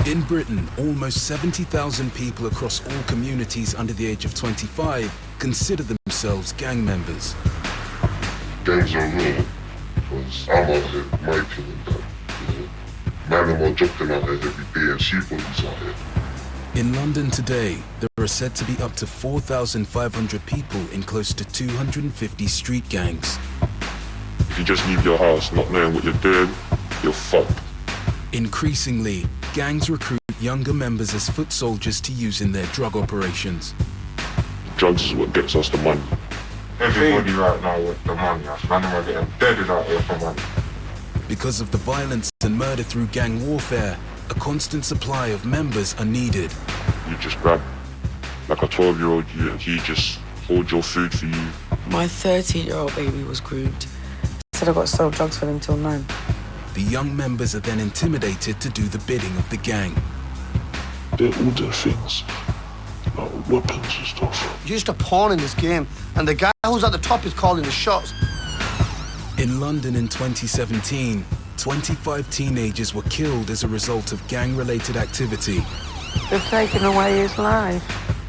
In Britain, almost 70,000 people across all communities under the age of 25 consider themselves gang members. Gangs are real, because I'm out here, my opinion, that, man and my job out here every day and see bodies out here. In London today, there are said to be up to 4,500 people in close to 250 street gangs. If you just leave your house not knowing what you're doing, you're fucked. Increasingly, gangs recruit younger members as foot soldiers to use in their drug operations. Drugs is what gets us the money. Everybody right now with the money. Man are getting deaded out here for money. Because of the violence and murder through gang warfare, a constant supply of members are needed. You just grab like a 12-year-old, he just holds your food for you. My 13-year-old baby was groomed. Said I got to sell drugs for them till 9. The young members are then intimidated to do the bidding of the gang. They order things, like weapons and stuff. You're just a pawn in this game, and the guy who's at the top is calling the shots. In London in 2017, 25 teenagers were killed as a result of gang-related activity. They've taken away his life,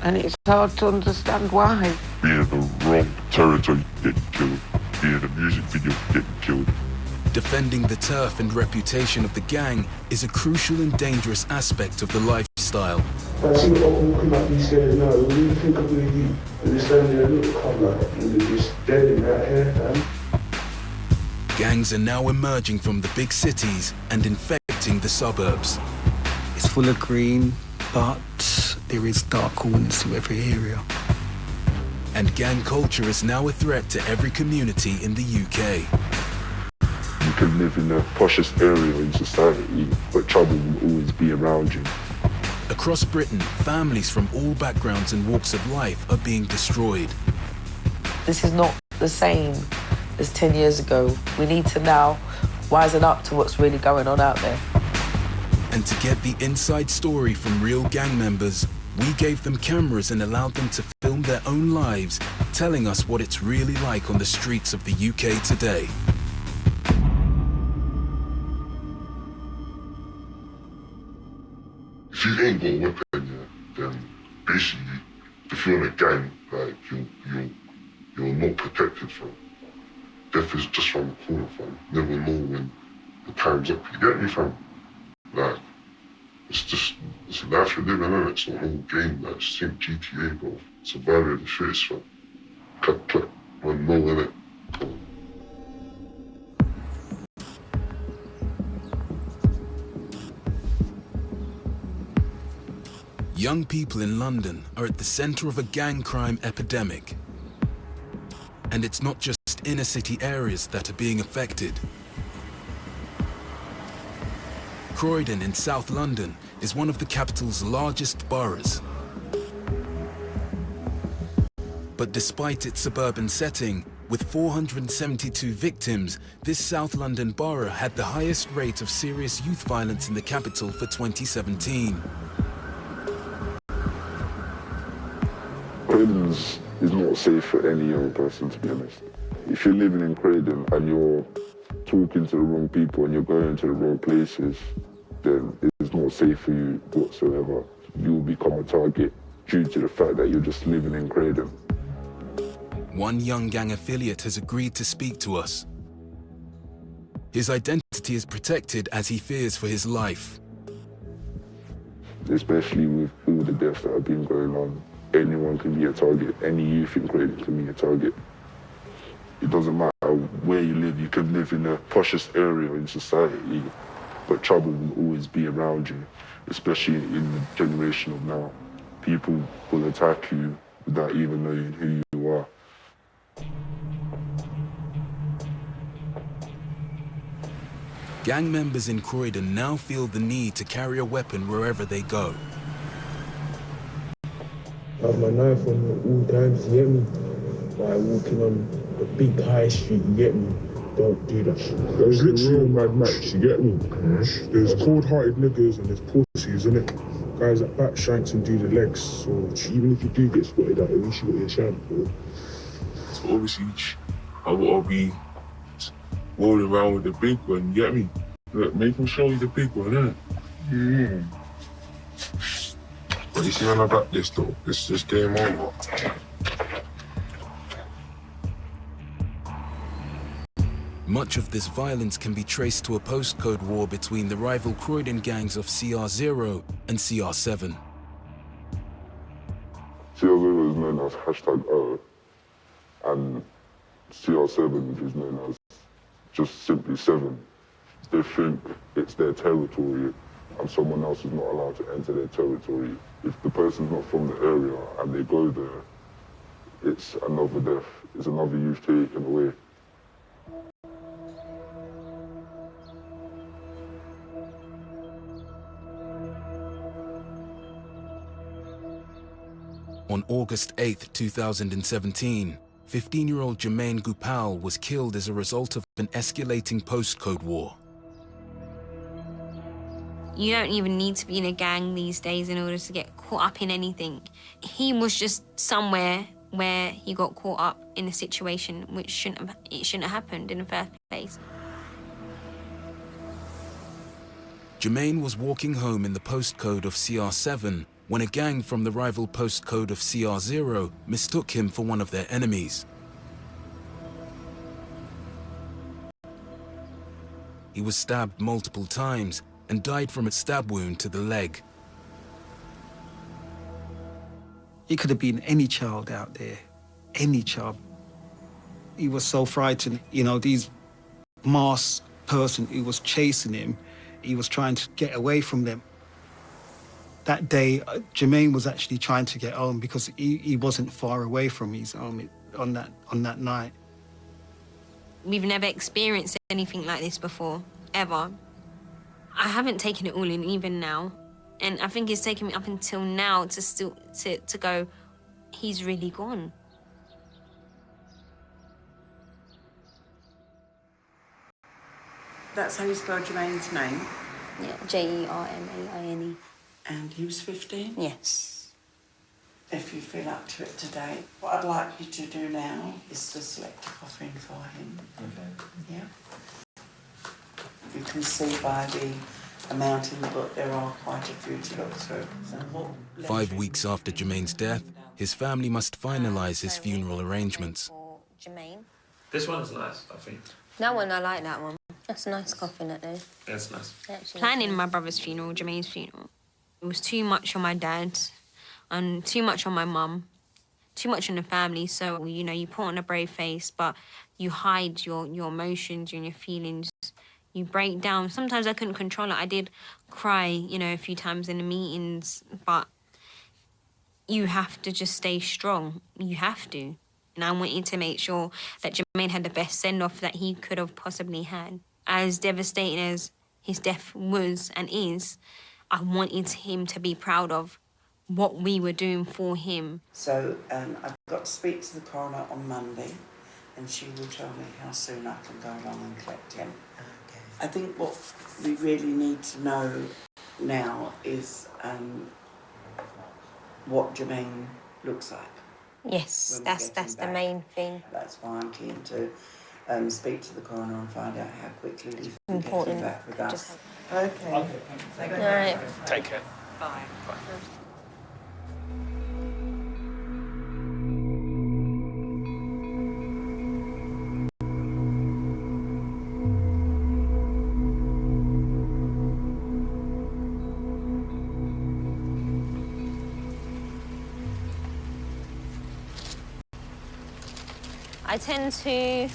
and it's hard to understand why. Be in the wrong territory, getting killed. Be in a music video, getting killed. Defending the turf and reputation of the gang is a crucial and dangerous aspect of the lifestyle. I see what I'm walking up these stairs now, what do you think I'm gonna do? And they're standing there, look, I'm like, and they're just dead in that hair, man. Gangs are now emerging from the big cities and infecting the suburbs. It's full of green, but there is dark corners to every area. And gang culture is now a threat to every community in the UK. You can live in the poshest area in society, but trouble will always be around you. Across Britain, families from all backgrounds and walks of life are being destroyed. This is not the same as 10 years ago. We need to now wisen up to what's really going on out there. And to get the inside story from real gang members, we gave them cameras and allowed them to film their own lives, telling us what it's really like on the streets of the UK today. If you ain't got a weapon, then basically, if you're in a gang, like, you're not protected from. Death is just around the corner, fam. Never know when the time's up. You get me, fam? Like, it's a life you're living, innit? It's a whole game. Like, just think GTA, bro. Survival of the fittest, fam. Clap, clap, one no, innit? Young people in London are at the centre of a gang crime epidemic. And it's not just inner city areas that are being affected. Croydon in South London is one of the capital's largest boroughs. But despite its suburban setting, with 472 victims, this South London borough had the highest rate of serious youth violence in the capital for 2017. Croydon is not safe for any young person, to be honest. If you're living in Croydon and you're talking to the wrong people and you're going to the wrong places, then it's not safe for you whatsoever. You'll become a target due to the fact that you're just living in Croydon. One young gang affiliate has agreed to speak to us. His identity is protected as he fears for his life. Especially with all the deaths that have been going on. Anyone can be a target. Any youth in Croydon can be a target. It doesn't matter where you live. You can live in the poshest area in society, but trouble will always be around you, especially in the generation of now. People will attack you without even knowing who you are. Gang members in Croydon now feel the need to carry a weapon wherever they go. I have my knife on me at all times, you get me? Like walking on the big high street, you get me? Don't do that shit. There's literally Mad Max, you get me? There's cold-hearted niggas and there's pussies, innit? Guys that back shanks and do the legs, so even if you do get spotted out, at least you got your shank, bro. So obviously, I gotta be rolling around with the big one, you get me? Look, make him show you the big one, innit? But you see when I got this though, it's just game over. Much of this violence can be traced to a postcode war between the rival Croydon gangs of CR0 and CR7. CR0 is known as #O, and CR7 is known as just simply 7. They think it's their territory and someone else is not allowed to enter their territory. If the person's not from the area and they go there, it's another death, it's another youth taken away. On August 8, 2017, 15-year-old Jermaine Gopal was killed as a result of an escalating postcode war. You don't even need to be in a gang these days in order to get caught up in anything. He was just somewhere where he got caught up in a situation which shouldn't have happened in the first place. Jermaine was walking home in the postcode of CR7 when a gang from the rival postcode of CR0 mistook him for one of their enemies. He was stabbed multiple times and died from a stab wound to the leg. It could have been any child out there, any child. He was so frightened, you know, these masked person who was chasing him, he was trying to get away from them. That day, Jermaine was actually trying to get home because he wasn't far away from his home on that night. We've never experienced anything like this before, ever. I haven't taken it all in even now. And I think it's taken me up until now to go, he's really gone. That's how you spell Jermaine's name? Yeah, Jermaine. And he was 15? Yes. If you feel up to it today, what I'd like you to do now is to select a coffin for him. Okay. Yeah. You can see by the amount in the book there are quite a few to look through. So 5 weeks after Jermaine's death, his family must finalize his funeral arrangements. Jermaine. This one's nice, I think. That one, I like that one. That's a nice coffin, that is. That's nice. Planning my brother's funeral, Jermaine's funeral, it was too much on my dad and too much on my mum, too much on the family. So, you know, you put on a brave face, but you hide your emotions and your feelings. You break down. Sometimes I couldn't control it. I did cry, you know, a few times in the meetings, but you have to just stay strong. You have to. And I wanted to make sure that Jermaine had the best send-off that he could have possibly had. As devastating as his death was and is, I wanted him to be proud of what we were doing for him. So I've got to speak to the coroner on Monday, and she will tell me how soon I can go along and collect him. Okay. I think what we really need to know now is what Jermaine looks like. Yes, that's the main thing. That's why I'm keen to speak to the coroner and find out how quickly we can get him back with us. Okay. All right. Take care. Bye. Bye. I tend to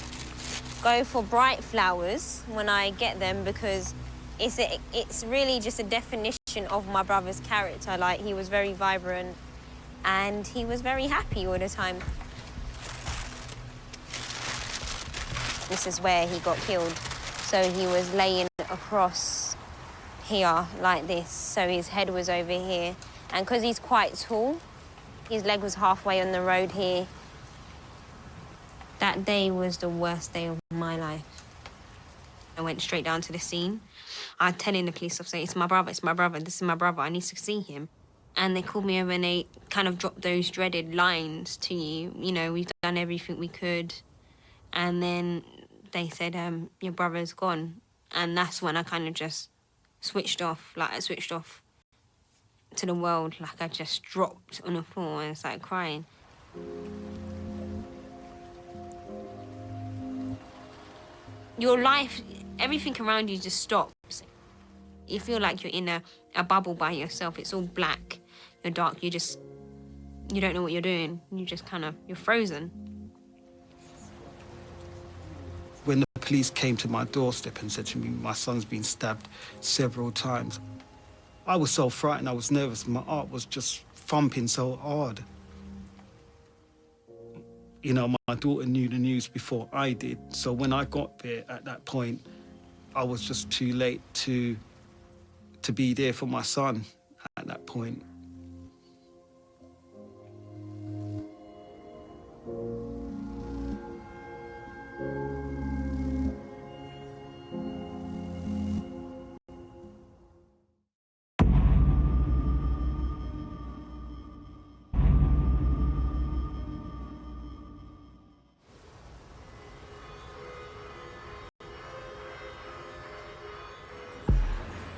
go for bright flowers when I get them because it's really just a definition of my brother's character. Like, he was very vibrant and he was very happy all the time. This is where he got killed. So he was laying across here like this. So his head was over here. And because he's quite tall, his leg was halfway on the road here. That day was the worst day of my life. I went straight down to the scene. I telling the police officer, it's my brother, this is my brother, I need to see him. And they called me over and they kind of dropped those dreaded lines to you. You know, we've done everything we could. And then they said, your brother's gone. And that's when I kind of just switched off. Like, I switched off to the world, like I just dropped on the floor and started crying. Your life, everything around you just stops. You feel like you're in a bubble by yourself. It's all black, you're dark, you don't know what you're doing. You're frozen. When the police came to my doorstep and said to me, my son's been stabbed several times, I was so frightened, I was nervous. My heart was just thumping so hard. You know, my daughter knew the news before I did. So when I got there at that point, I was just too late to be there for my son at that point.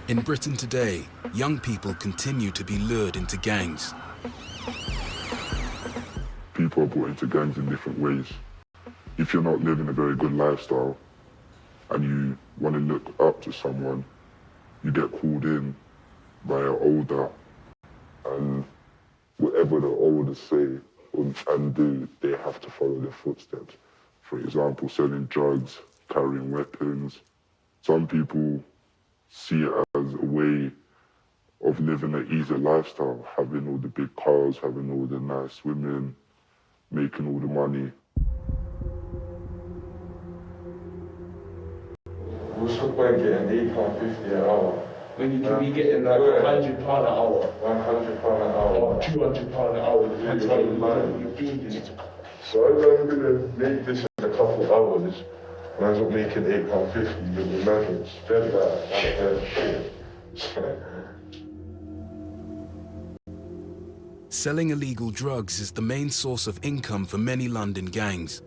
In Britain today, young people continue to be lured into gangs. People are brought into gangs in different ways. If you're not living a very good lifestyle and you want to look up to someone, you get called in by an older, and whatever the older say and do, they have to follow their footsteps. For example, selling drugs, carrying weapons. Some people see it as a way of living an easier lifestyle, having all the big cars, having all the nice women, making all the money. What's the point getting £8.50 an hour? When you could be getting like £100 an hour. £100 an hour. Or £200 an hour. That's how you're doing it. So I'm gonna make this in a couple hours. When I was making £8.50, you'll imagine spend that. Selling illegal drugs is the main source of income for many London gangs.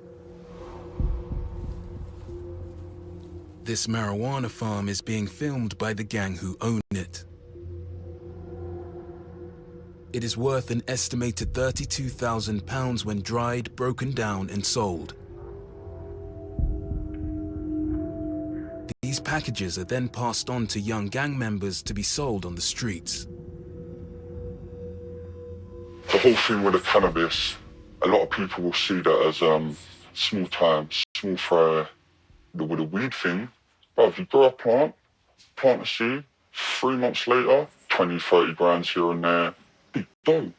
This marijuana farm is being filmed by the gang who own it. It is worth an estimated £32,000 when dried, broken down and sold. These packages are then passed on to young gang members to be sold on the streets. The whole thing with the cannabis, a lot of people will see that as small time, small fry. With the weed thing, but if you grow a plant a seed, 3 months later, 20, 30 grand here and there, big dough.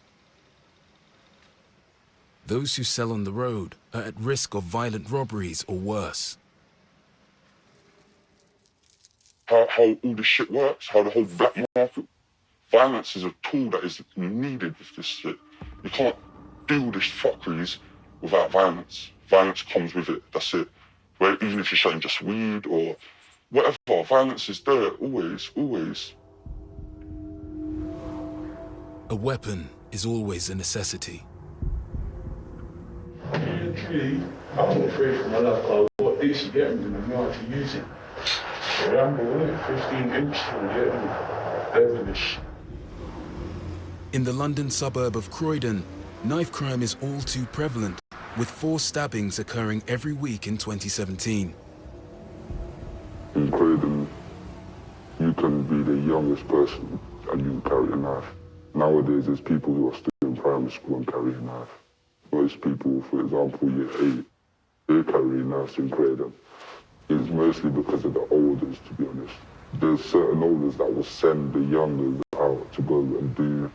Those who sell on the road are at risk of violent robberies or worse. How all this shit works, how the whole black market, violence is a tool that is needed with this shit. You can't do this fuckeries without violence. Violence comes with it, that's it. Where even if you're selling just weed or whatever, violence is there, always, always. A weapon is always a necessity. Literally, I'm not afraid for my life, because I've got this, you get me, and I know how to use it. Rambo, 15 inch, you get me, devilish. In the London suburb of Croydon, knife crime is all too prevalent, with 4 stabbings occurring every week in 2017. In Croydon, you can be the youngest person and you can carry a knife. Nowadays, there's people who are still in primary school and carry a knife. Most people, for example, year 8, they carry knives in Croydon. It's mostly because of the elders, to be honest. There's certain elders that will send the youngers out to go and do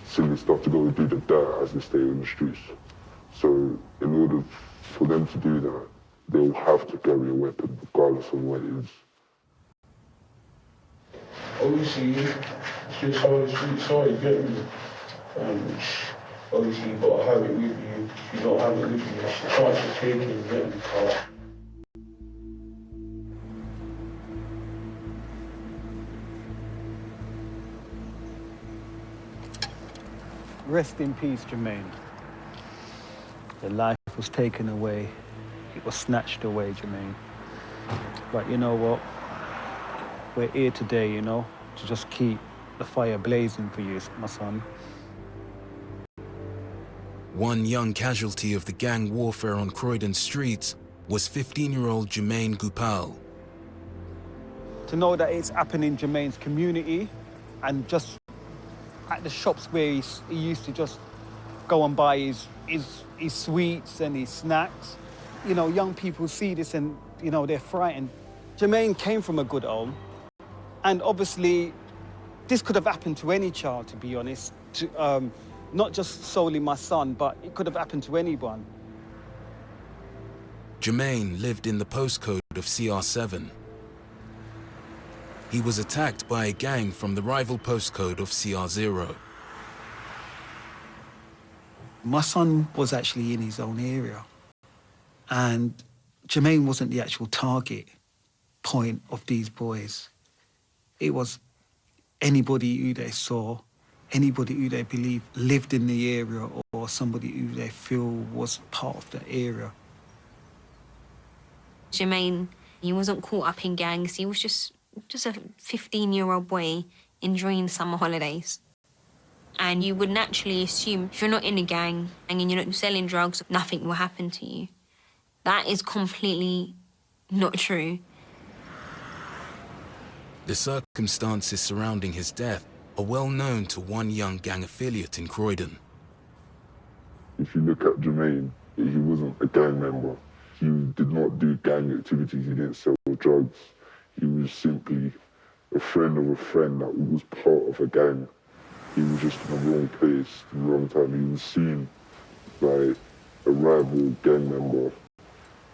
silly stuff, to go and do the dirt as they stay on the streets. So in order for them to do that, they'll have to carry a weapon, regardless of what it is. Obviously, it's just how the streets are, you get me? Obviously, you've got to have it with you. If you don't have it with you, it's a chance to take it, you get me? Rest in peace, Jermaine. The life was taken away. It was snatched away, Jermaine. But you know what? We're here today, you know, to just keep the fire blazing for you, my son. One young casualty of the gang warfare on Croydon streets was 15-year-old Jermaine Gupal. To know that it's happening in Jermaine's community and just at the shops where he used to just go and buy his sweets and his snacks. You know, young people see this and, you know, they're frightened. Jermaine came from a good home, and obviously this could have happened to any child, to be honest. Not just solely my son, but it could have happened to anyone. Jermaine lived in the postcode of CR7. He was attacked by a gang from the rival postcode of CR0. My son was actually in his own area, and Jermaine wasn't the actual target point of these boys. It was anybody who they saw, anybody who they believe lived in the area, or somebody who they feel was part of the area. Jermaine, he wasn't caught up in gangs. He was just a 15-year-old boy enjoying summer holidays. And you would naturally assume if you're not in a gang and you're not selling drugs, nothing will happen to you. That is completely not true. The circumstances surrounding his death are well known to one young gang affiliate in Croydon. If you look at Jermaine, he wasn't a gang member. He did not do gang activities. He didn't sell drugs. He was simply a friend of a friend that was part of a gang. He was just in the wrong place, at the wrong time. He was seen by a rival gang member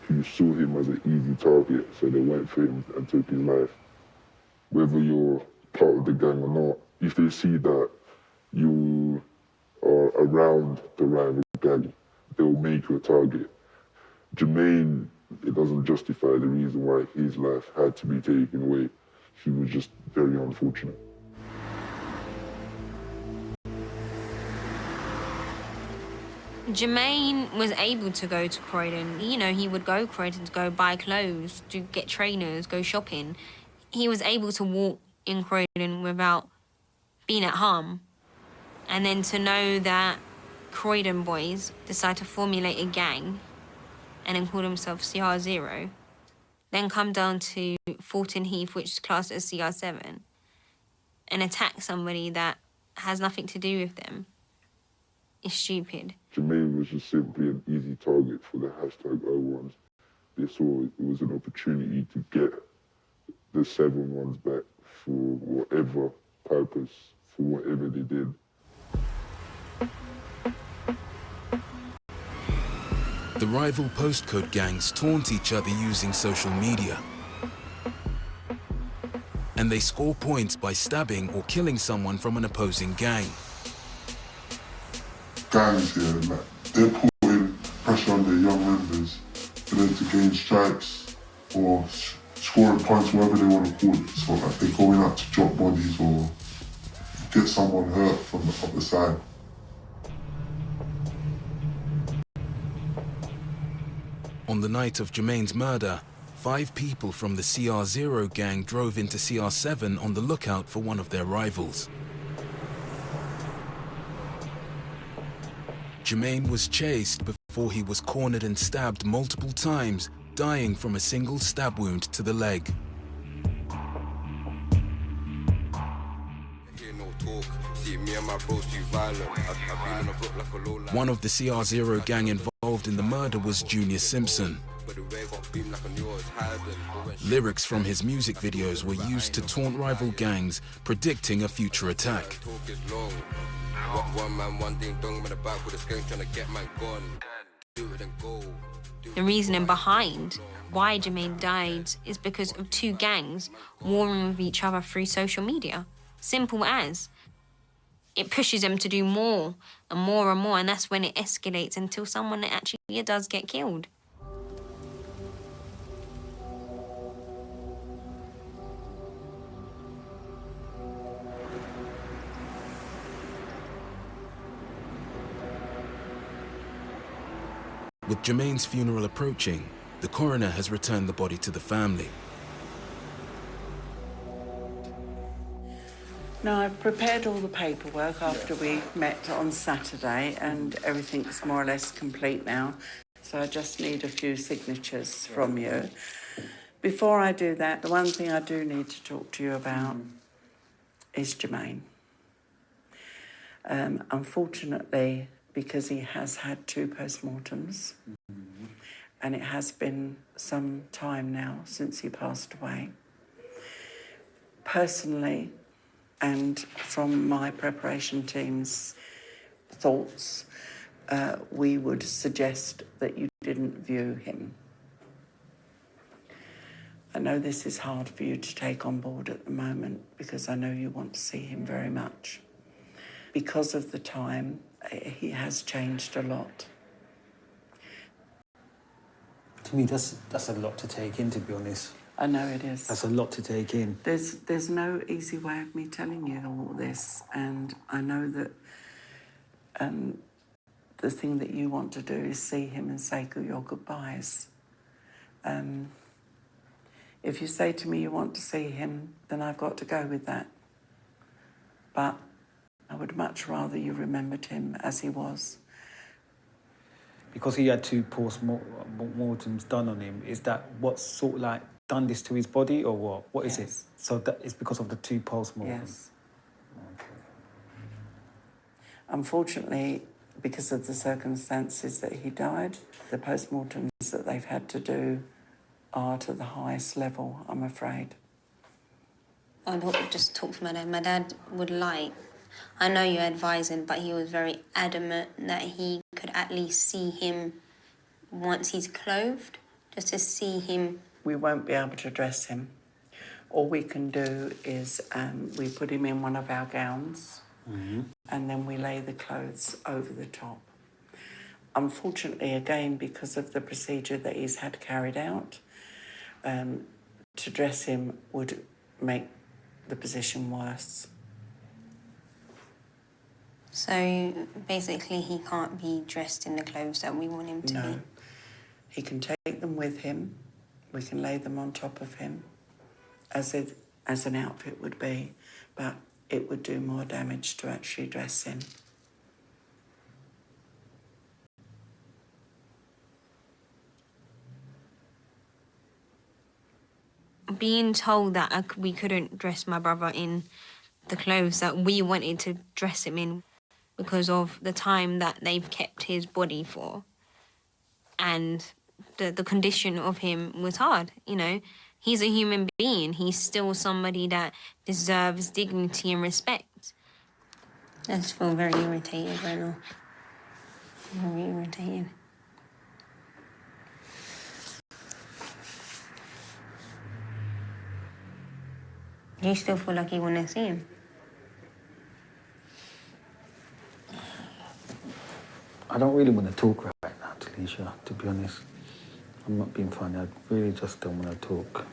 who saw him as an easy target, so they went for him and took his life. Whether you're part of the gang or not, if they see that you are around the rival gang, they'll make you a target. Jermaine, it doesn't justify the reason why his life had to be taken away. He was just very unfortunate. Jermaine was able to go to Croydon. You know, he would go Croydon to go buy clothes, to get trainers, go shopping. He was able to walk in Croydon without being at harm. And then to know that Croydon boys decide to formulate a gang and then call themselves CR0, then come down to Fulton Heath, which is classed as CR7, and attack somebody that has nothing to do with them, is stupid. Jermaine was just simply an easy target for the #01s. They saw it was an opportunity to get the 7-1s back for whatever purpose, for whatever they did. The rival postcode gangs taunt each other using social media. And they score points by stabbing or killing someone from an opposing gang. Gangs here, they're putting pressure on their young members for them to gain stripes or scoring points, whatever they want to call it. So like they're going out to drop bodies or get someone hurt from the other side. On the night of Jermaine's murder, 5 people from the CR0 gang drove into CR7 on the lookout for one of their rivals. Jermaine was chased before he was cornered and stabbed multiple times, dying from a single stab wound to the leg. One of the CR0 gang involved in the murder was Junior Simpson. Lyrics from his music videos were used to taunt rival gangs, predicting a future attack. The reasoning behind why Jermaine died is because of 2 gangs warring with each other through social media. Simple as. It pushes them to do more and more and more, and that's when it escalates until someone actually does get killed. With Jermaine's funeral approaching, the coroner has returned the body to the family. No, I've prepared all the paperwork after we met on Saturday, and everything's more or less complete now. So I just need a few signatures from you. Before I do that, the one thing I do need to talk to you about is Jermaine. Unfortunately, because he has had 2 postmortems, and it has been some time now since he passed away. Personally, and from my preparation team's thoughts, we would suggest that you didn't view him. I know this is hard for you to take on board at the moment because I know you want to see him very much. Because of the time, he has changed a lot. To me, that's a lot to take in, to be honest. I know it is. That's a lot to take in. There's no easy way of me telling you all this, and I know that the thing that you want to do is see him and say your goodbyes. If you say to me you want to see him, then I've got to go with that. But I would much rather you remembered him as he was. Because he had 2 post-mortems done on him, is that what's sort of like done this to his body, or what? What is it? So that is because of the 2 post-mortems? Yes. Okay. Unfortunately, because of the circumstances that he died, the post-mortems that they've had to do are to the highest level, I'm afraid. I'd just talk for my dad. My dad would like, I know you're advising, but he was very adamant that he could at least see him once he's clothed, just to see him. We won't be able to dress him. All we can do is we put him in one of our gowns, and then we lay the clothes over the top. Unfortunately, again, because of the procedure that he's had carried out, to dress him would make the position worse. So basically he can't be dressed in the clothes that we want him to be? He can take them with him. We can lay them on top of him, as an outfit would be, but it would do more damage to actually dress him. Being told that we couldn't dress my brother in the clothes that we wanted to dress him in because of the time that they've kept his body for, and the condition of him was hard, you know. He's a human being. He's still somebody that deserves dignity and respect. I just feel very irritated right now. Very irritated. Do you still feel like you want to see him? I don't really want to talk right now, Talisha, to be honest. I'm not being funny. I really just don't want to talk.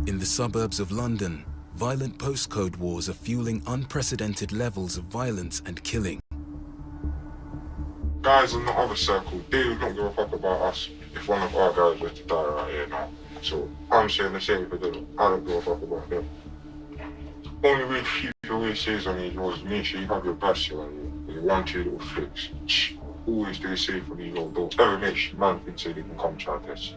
In the suburbs of London, violent postcode wars are fueling unprecedented levels of violence and killing. Guys in the other circle, they would not give a fuck about us if one of our guys were to die right here now. So I'm saying the same for them. I don't give a fuck about them. Only way to keep your way safe on these roads, make sure you have your best on you. Your 1, 2 little flicks. Always stay safe on these road doors. Never make sure man thinks they can come try this.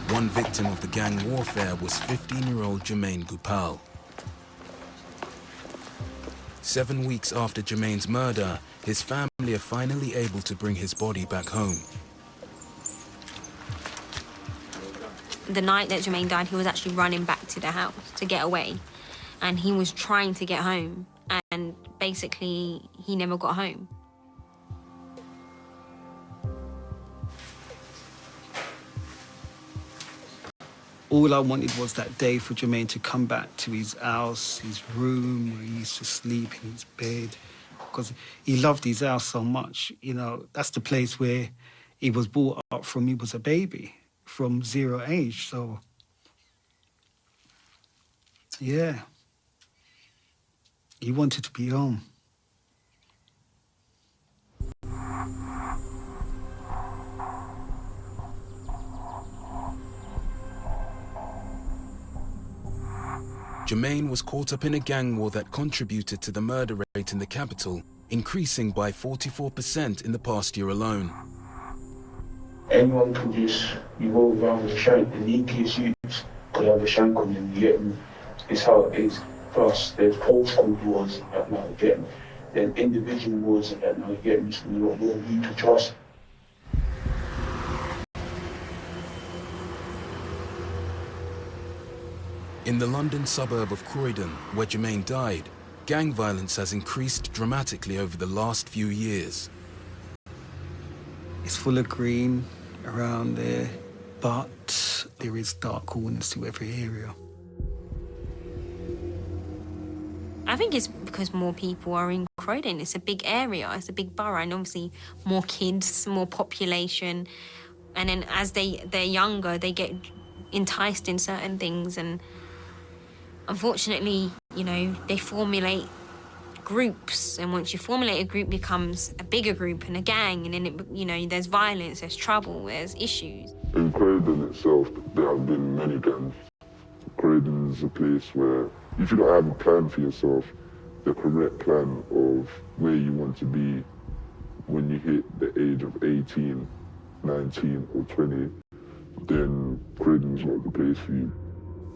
One victim of the gang warfare was 15-year-old Jermaine Gopal. 7 weeks after Jermaine's murder, his family are finally able to bring his body back home. The night that Jermaine died, he was actually running back to the house to get away. And he was trying to get home. And basically, he never got home. All I wanted was that day for Jermaine to come back to his house, his room, where he used to sleep in his bed, because he loved his house so much. You know, that's the place where he was brought up from. He was a baby from 0 age, so yeah. He wanted to be home. Jermaine was caught up in a gang war that contributed to the murder rate in the capital, increasing by 44% in the past year alone. Anyone can just, you roll around with a shank, the neatest youths could have a shank on them, you get me? It's how it is. Plus, there's postcode wars that now, you get me? Then individual wars that now, you get me? So you don't know who to trust. In the London suburb of Croydon, where Jermaine died, gang violence has increased dramatically over the last few years. It's full of green around there, but there is dark corners to every area. I think it's because more people are in Croydon. It's a big area, it's a big borough, and obviously more kids, more population. And then as they're younger, they get enticed in certain things, and unfortunately, you know, they formulate groups, and once you formulate a group, becomes a bigger group and a gang, and then it, you know, there's violence, there's trouble, there's issues. In Croydon itself, there have been many gangs. Croydon is a place where, if you don't have a plan for yourself, the correct plan of where you want to be when you hit the age of 18, 19 or 20, then Croydon's not the place for you.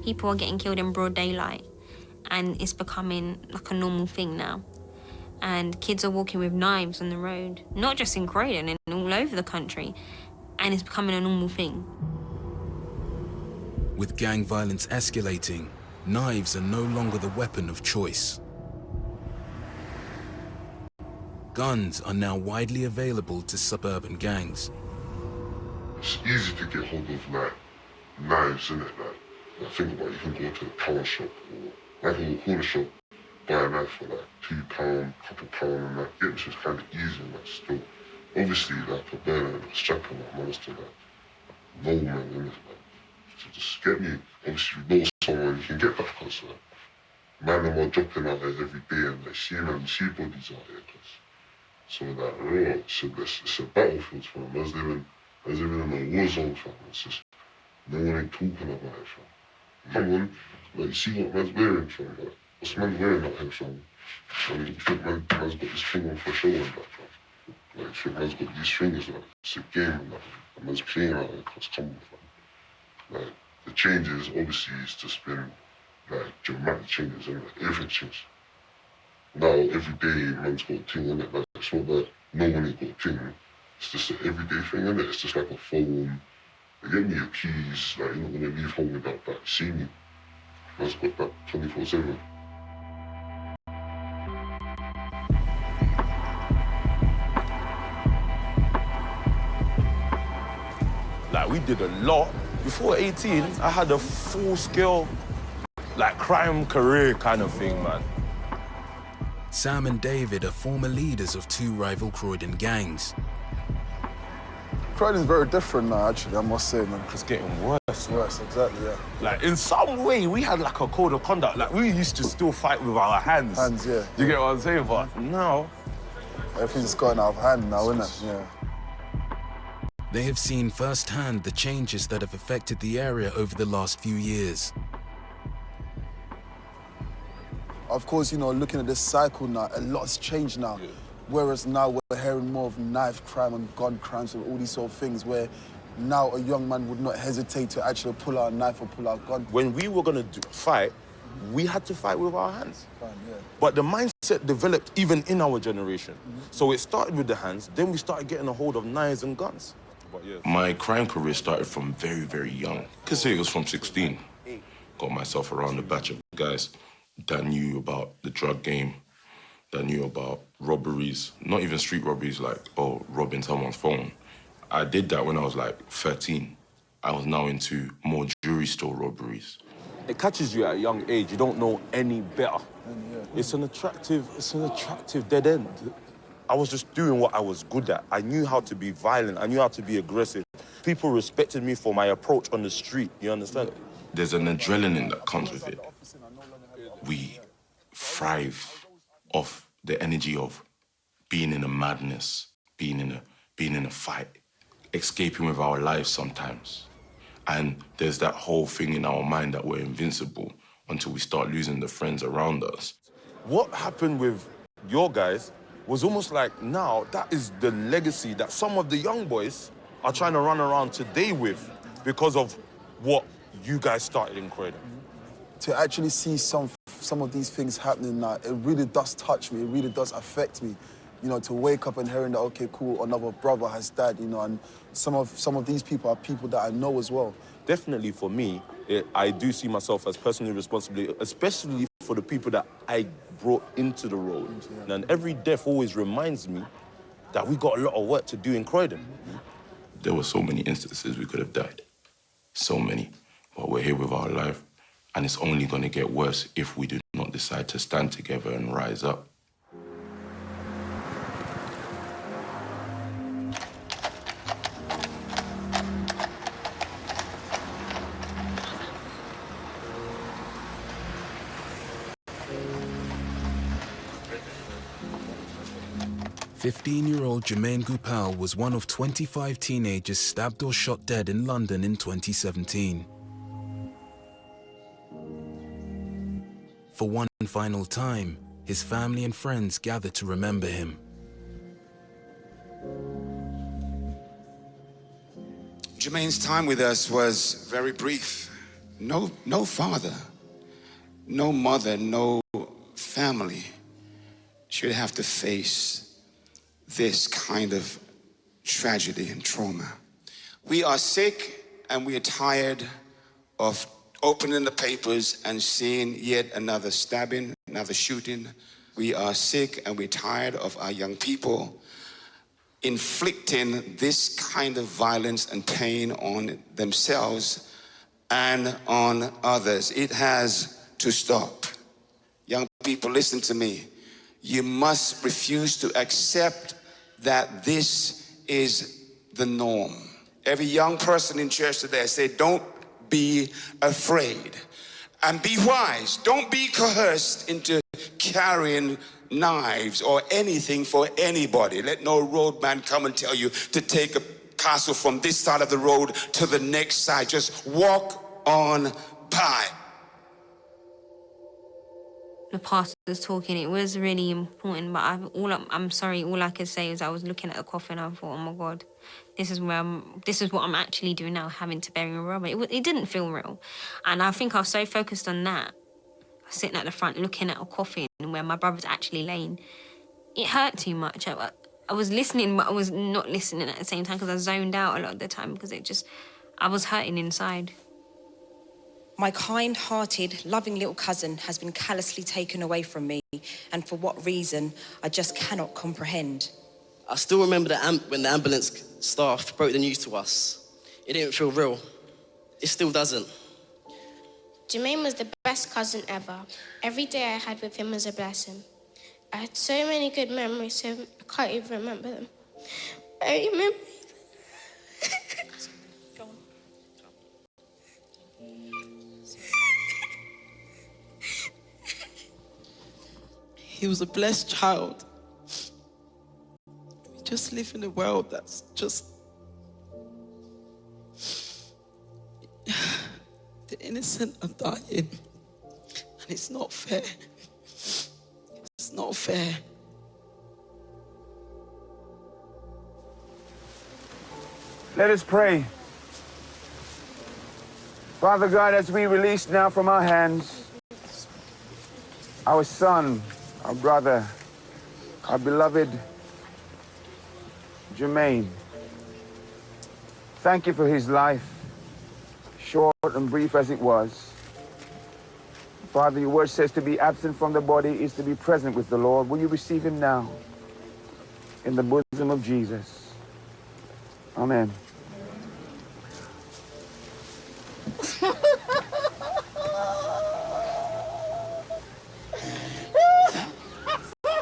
People are getting killed in broad daylight, and it's becoming like a normal thing now. And kids are walking with knives on the road, not just in Croydon, and all over the country, and it's becoming a normal thing. With gang violence escalating, knives are no longer the weapon of choice. Guns are now widely available to suburban gangs. It's easy to get hold of, like, knives, innit? Like, think about it, you can go to a power shop or like a corner shop, buy a knife for like £2, couple pound, and that. Yeah, it's kind of easy, and like, still. Obviously, like, a burner and a strap on that man's to, like, roll man, innit? Like, to just get me, obviously, you know someone, you can get that, because, man, them are dropping out there every day, and like, see bodies out there, cause. So, like, raw, it's a battlefield for them. As living in a war zone, fam. It's just, no one ain't talking about it, fam. Come on, like, you see what man's wearing, fam. Like, what's man wearing out here, fam? And you think man's got this thing on for show and that, fam. Like, you think man's got these things, like, it's a game and that. And man's playing out there, cause come on, fam. Like, the changes, obviously, it's just been, like, dramatic changes, and like, everything changed. Now, every day, man's got a thing in it. Like, it's not that no one ain't got a thing. It's just an everyday thing, in it. It's just like a phone. You get me your keys. Like, you're not gonna leave home without that. You see me? Man's got that 24/7. Like, we did a lot. Before 18, I had a full-scale, like, crime career kind of thing, man. Sam and David are former leaders of two rival Croydon gangs. Croydon's very different now, actually, I must say, man. It's getting worse. Worse, exactly, yeah. Like, in some way, we had, like, a code of conduct. Like, we used to still fight with our hands. Hands, yeah. You get what I'm saying? But now... everything's going out of hand now, isn't it? Yeah. They have seen firsthand the changes that have affected the area over the last few years. Of course, you know, looking at this cycle now, a lot's changed now. Yeah. Whereas now we're hearing more of knife crime and gun crimes and all these sort of things where now a young man would not hesitate to actually pull out a knife or pull out a gun. When we were going to fight, we had to fight with our hands. Fine, yeah. But the mindset developed even in our generation. So it started with the hands, then we started getting a hold of knives and guns. My crime career started from very, very young. I could say it was from 16. Got myself around a batch of guys that knew about the drug game, that knew about robberies, not even street robberies like, oh, robbing someone's phone. I did that when I was like 13. I was now into more jewelry store robberies. It catches you at a young age. You don't know any better. It's an attractive dead end. I was just doing what I was good at. I knew how to be violent. I knew how to be aggressive. People respected me for my approach on the street, you understand? There's an adrenaline that comes with it. We thrive off the energy of being in a madness, being in a fight, escaping with our lives sometimes. And there's that whole thing in our mind that we're invincible until we start losing the friends around us. What happened with your guys was almost like now that is the legacy that some of the young boys are trying to run around today with because of what you guys started in Croydon. To actually see some of these things happening now, it really does touch me, it really does affect me. You know, to wake up and hearing that, okay, cool, another brother has died, you know, and some of these people are people that I know as well. Definitely for me, I do see myself as personally responsible, especially for the people that I brought into the road. And every death always reminds me that we got a lot of work to do in Croydon. There were so many instances we could have died. So many. But we're here with our life, and it's only going to get worse if we do not decide to stand together and rise up. "15-year-old Jermaine Goupal was one of 25 teenagers stabbed or shot dead in London in 2017. For one final time, his family and friends gathered to remember him. Jermaine's time with us was very brief. No father, no mother, no family should have to face this kind of tragedy and trauma. We are sick and we are tired of opening the papers and seeing yet another stabbing, another shooting. We are sick and we're tired of our young people inflicting this kind of violence and pain on themselves and on others. It has to stop. Young people, listen to me. You must refuse to accept that this is the norm. Every young person in church today, I say, don't be afraid and be wise. Don't be coerced into carrying knives or anything for anybody. Let no roadman come and tell you to take a castle from this side of the road to the next side. Just walk on by. The pastor's talking, it was really important, but I'm sorry, all I could say is I was looking at the coffin and I thought, oh my God, this is what I'm actually doing now, having to bury a robber. It didn't feel real. And I think I was so focused on that, sitting at the front looking at a coffin where my brother's actually laying. It hurt too much. I was listening, but I was not listening at the same time because I zoned out a lot of the time because I was hurting inside. My kind-hearted, loving little cousin has been callously taken away from me, and for what reason, I just cannot comprehend. I still remember when the ambulance staff broke the news to us. It didn't feel real. It still doesn't. Jermaine was the best cousin ever. Every day I had with him was a blessing. I had so many good memories, so I can't even remember them. I remember... He was a blessed child. We just live in a world that's just... The innocent are dying. And it's not fair. It's not fair. Let us pray. Father God, as we release now from our hands our son, our brother, our beloved Jermaine, thank you for his life, short and brief as it was. Father, your word says to be absent from the body is to be present with the Lord. Will you receive him now in the bosom of Jesus? Amen.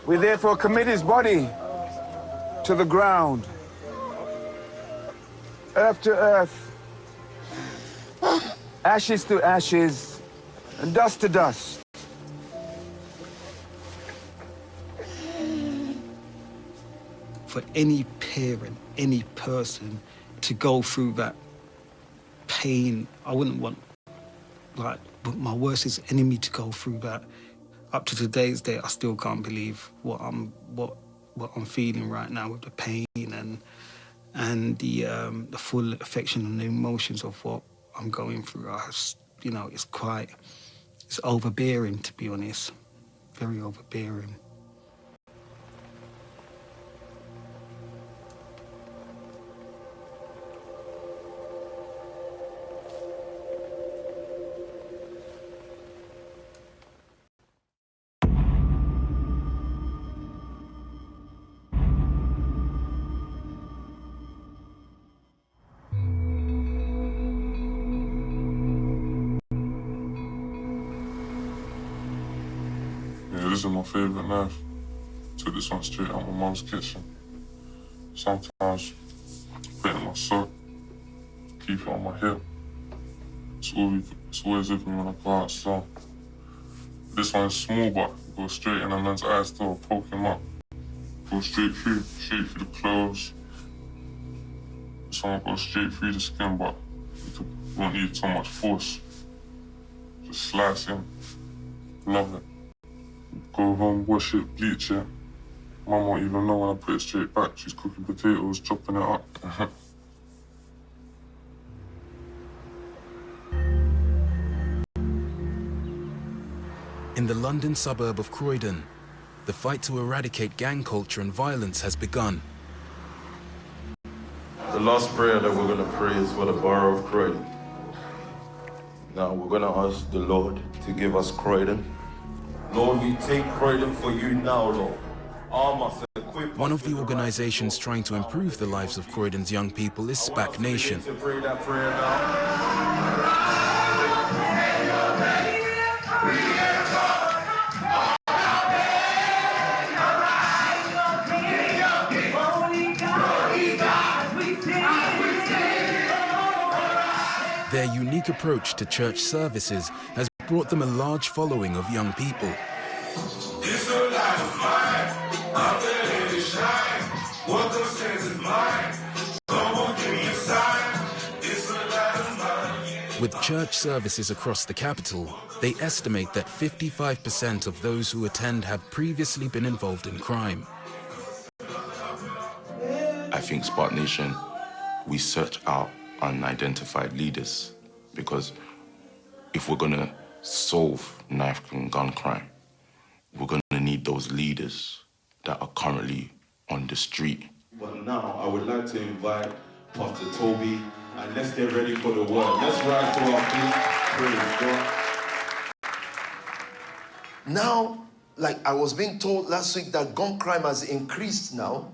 We therefore commit his body to the ground, earth to earth, ashes to ashes, and dust to dust. For any parent, any person to go through that pain, I wouldn't want, like, my worst enemy to go through that. Up to today's day, I still can't believe what I'm feeling right now with the pain and the full affection and the emotions of what I'm going through. You know, it's overbearing, to be honest, very overbearing. Yeah, this is my favourite knife. Took this one straight out my mum's kitchen. Sometimes put it in my sock, keep it on my hip. It's always with me when I go out, so. This one is small, but goes straight in a man's eye still, poke him up. Goes straight through the clothes. This one goes straight through the skin, but you won't need so much force. Just slice in. Love it. Go home, wash it, bleach it. Mum won't even know when I put it straight back. She's cooking potatoes, chopping it up. In the London suburb of Croydon, the fight to eradicate gang culture and violence has begun. The last prayer that we're going to pray is for the borough of Croydon. Now we're going to ask the Lord to give us Croydon. Lord, we take Croydon for you now, Lord. Arm us, equip us. One of the organizations trying to improve the lives of Croydon's young people is SPAC Nation. To pray that prayer now. Their unique approach to church services has brought them a large following of young people. It's a light of mine, out there let it shine. What God says is mine, come on, give me a sign. It's a light of mine. With church services across the capital, they estimate that 55% of those who attend have previously been involved in crime. I think SPAC Nation, we search out unidentified leaders, because if we're gonna solve knife and gun crime, we're gonna need those leaders that are currently on the street. But now I would like to invite Pastor Toby, and let's get ready for the word. Let's rise to our feet. Praise God. Now, like I was being told last week that gun crime has increased now,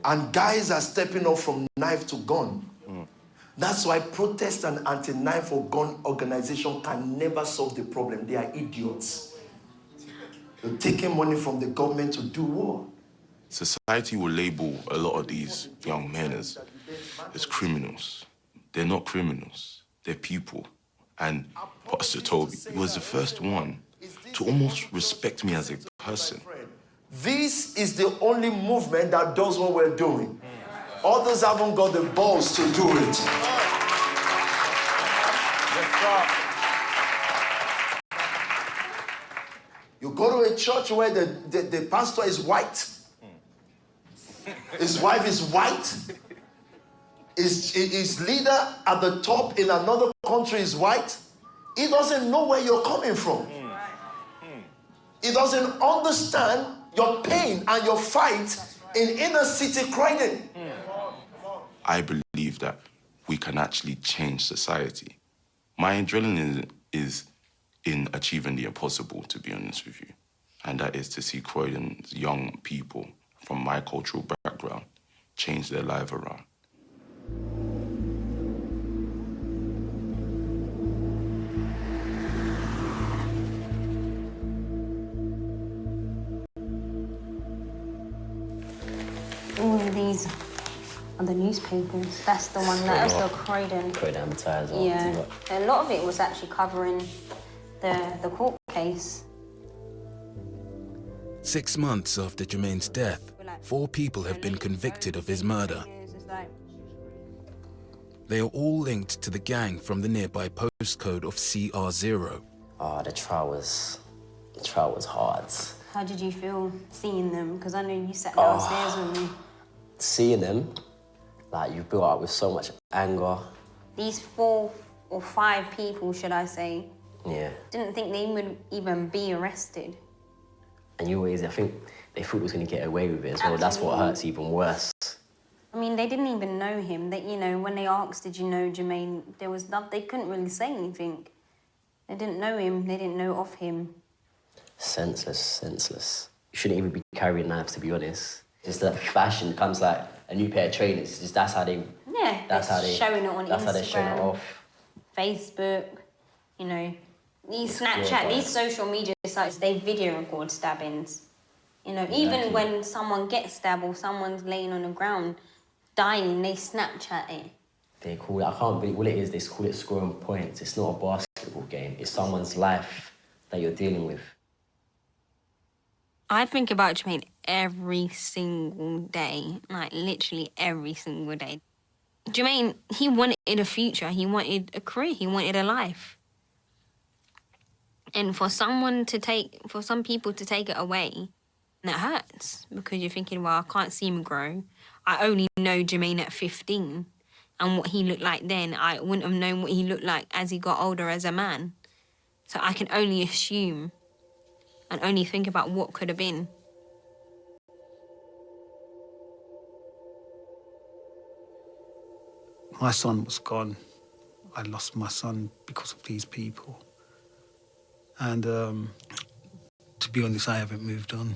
and guys are stepping up from knife to gun. That's why protest and anti-knife or gun organization can never solve the problem. They are idiots. They're taking money from the government to do war. Society will label a lot of these young men as criminals. They're not criminals, they're people. And Pastor Toby was the first one to almost respect me as a person. This is the only movement that does what we're doing. Others haven't got the balls to do it. You go to a church where the pastor is white. His wife is white. His leader at the top in another country is white. He doesn't know where you're coming from. He doesn't understand your pain and your fight in inner city Croydon. I believe prove that we can actually change society. My adrenaline is in achieving the impossible, to be honest with you. And that is to see Croydon's young people from my cultural background change their life around. All of these are the newspapers. That's the one, that's the Croydon. Croydon Advertiser. Yeah. A lot of it was actually covering the court case. 6 months after Jermaine's death, 4 people have been convicted of his murder. They are all linked to the gang from the nearby postcode of CR0. Oh, the trial was hard. How did you feel seeing them? Because I know you sat downstairs with me. Seeing them, like, you built up with so much anger. These 4 or 5 people, should I say, Yeah. didn't think they would even be arrested. And you always, I think they thought he was going to get away with it as well. That's what hurts even worse. I mean, they didn't even know him. They, you know, when they asked, did you know Jermaine, there was they couldn't really say anything. They didn't know him. They didn't know of him. Senseless. You shouldn't even be carrying knives, to be honest. Just that fashion comes like a new pair of trainers. Just that's how they. Yeah. That's how they. Showing it on that's Instagram, how they're showing it off. Facebook, you know, these Snapchat, these social media sites, they video record stabbings. You know, even when someone gets stabbed or someone's laying on the ground dying, they Snapchat it. They call it, I can't believe, all it is, they call it scoring points. It's not a basketball game. It's someone's life that you're dealing with. I think about Jermaine every single day, like literally every single day. Jermaine, he wanted a future, he wanted a career, he wanted a life. And for some people to take it away, that hurts because you're thinking, well, I can't see him grow. I only know Jermaine at 15 and what he looked like then. I wouldn't have known what he looked like as he got older as a man. So I can only assume and only think about what could have been. My son was gone. I lost my son because of these people. And to be honest, I haven't moved on.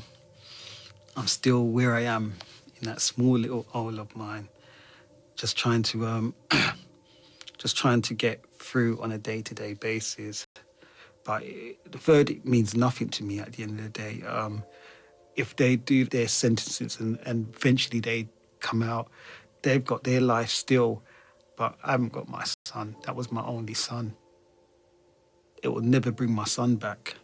I'm still where I am in that small little hole of mine, just trying to get through on a day-to-day basis. But the verdict means nothing to me at the end of the day. If they do their sentences and eventually they come out, they've got their life still, but I haven't got my son. That was my only son. It will never bring my son back.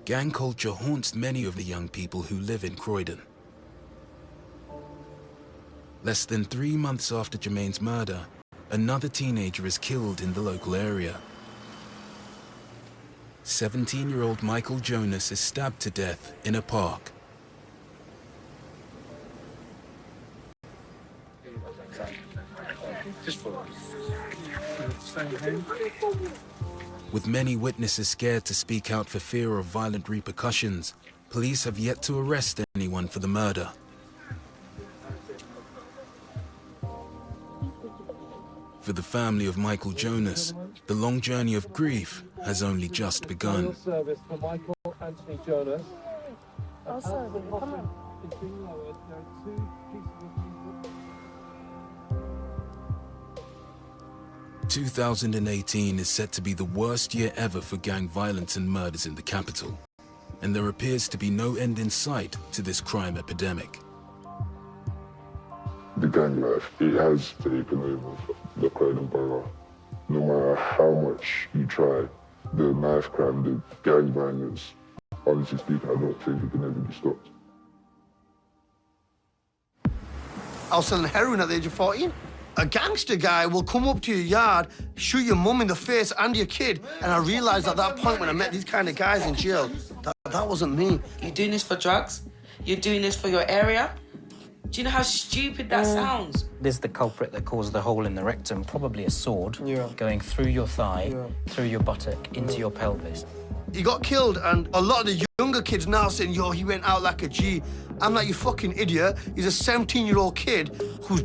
Gang culture haunts many of the young people who live in Croydon. Less than 3 months after Jermaine's murder, another teenager is killed in the local area. 17-year-old Michael Jonas is stabbed to death in a park. With many witnesses scared to speak out for fear of violent repercussions, police have yet to arrest anyone for the murder. For the family of Michael Jonas, the long journey of grief has only just begun. Service for Michael Anthony Jonas. Oh, sorry, come on. 2018 is set to be the worst year ever for gang violence and murders in the capital, and there appears to be no end in sight to this crime epidemic. The gang life, it has taken over the Croydon borough. No matter how much you try, the knife crime, the gang violence, honestly speaking, I don't think it can ever be stopped. I was selling heroin at the age of 14. A gangster guy will come up to your yard, shoot your mum in the face and your kid, and I realised at that point when I met these kind of guys in jail, that wasn't me. You're doing this for drugs? You're doing this for your area? Do Do you know how stupid that sounds? This is the culprit that caused the hole in the rectum, probably a sword, going through your thigh, through your buttock, into your pelvis. He got killed, and a lot of the younger kids now saying, yo, he went out like a G. I'm like, you fucking idiot. He's a 17-year-old kid who's